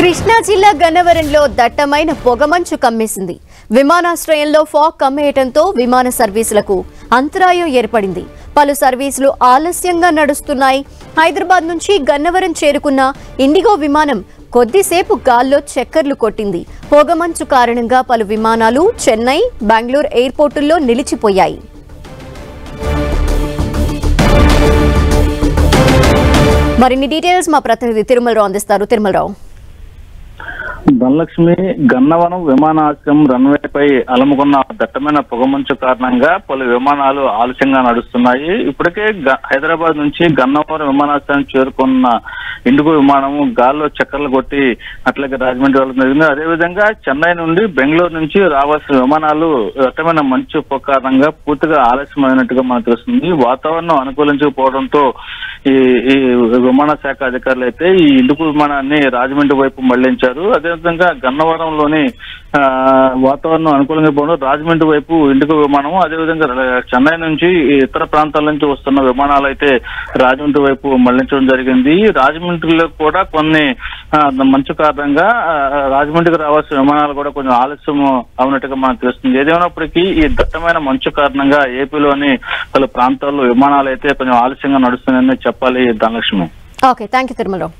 కృష్ణా జిల్లా గన్నవరంలో దట్టమైన పొగమంచు కమ్మేసింది. విమానాశ్రయంలో ఫాగ్ కమ్మేయడంతో విమాన సర్వీసులకు అంతరాయం ఏర్పడింది. పలు సర్వీసులు ఆలస్యంగా నడుస్తున్నాయి. హైదరాబాద్ నుంచి గన్నవరం చేరుకున్న ఇండిగో విమానం కొద్దిసేపు గాల్లో చక్కర్లు కొట్టింది. పొగమంచు కారణంగా పలు విమానాలు చెన్నై, బెంగళూరు ఎయిర్పోర్టుల్లో నిలిచిపోయాయి. మరిన్ని డీటెయిల్స్ మా ప్రతినిధి తిరుమలరావు అందిస్తారు. తిరుమలరావు. ధనలక్ష్మి, గన్నవరం విమానాశ్రయం రన్వేపై అలముకున్న దట్టమైన పొగమంచు కారణంగా పలు విమానాలు ఆలస్యంగా నడుస్తున్నాయి. ఇప్పటికే హైదరాబాద్ నుంచి గన్నవరం విమానాశ్రయం చేరుకున్న ఇండిగో విమానం గాల్లో చక్కర్లు కొట్టి అట్లాగే రాజమండ్రి వెళ్ళడం జరిగింది. అదేవిధంగా చెన్నై నుండి బెంగళూరు నుంచి రావాల్సిన విమానాలు దట్టమైన మంచు పొగ కారణంగా పూర్తిగా ఆలస్యమైనట్టుగా మనకు తెలుస్తుంది. వాతావరణం అనుకూలించకపోవడంతో ఈ విమాన శాఖ అధికారులు అయితే ఈ ఇండిగో విమానాన్ని రాజమండ్రి వైపు మళ్లించారు. అదేవిధంగా గన్నవరంలోని వాతావరణం అనుకూలంగా పోవడం రాజమండ్రి వైపు ఇండిగో విమానం, అదేవిధంగా చెన్నై నుంచి ఇతర ప్రాంతాల నుంచి వస్తున్న విమానాలు అయితే రాజమండ్రి వైపు మళ్లించడం జరిగింది. రాజమండ్రిలో కూడా కొన్ని మంచు కారణంగా రాజమండ్రికి రావాల్సిన విమానాలు కూడా కొంచెం ఆలస్యం అవునట్టుగా మనకు తెలుస్తుంది. ఏదేమైనప్పటికీ ఈ దట్టమైన మంచు కారణంగా ఏపీలోని పలు ప్రాంతాల్లో విమానాలు అయితే కొంచెం ఆలస్యంగా నడుస్తున్నాయని చెప్పాలి Dhanalakshmi. Okay, thank you Tirumalarao.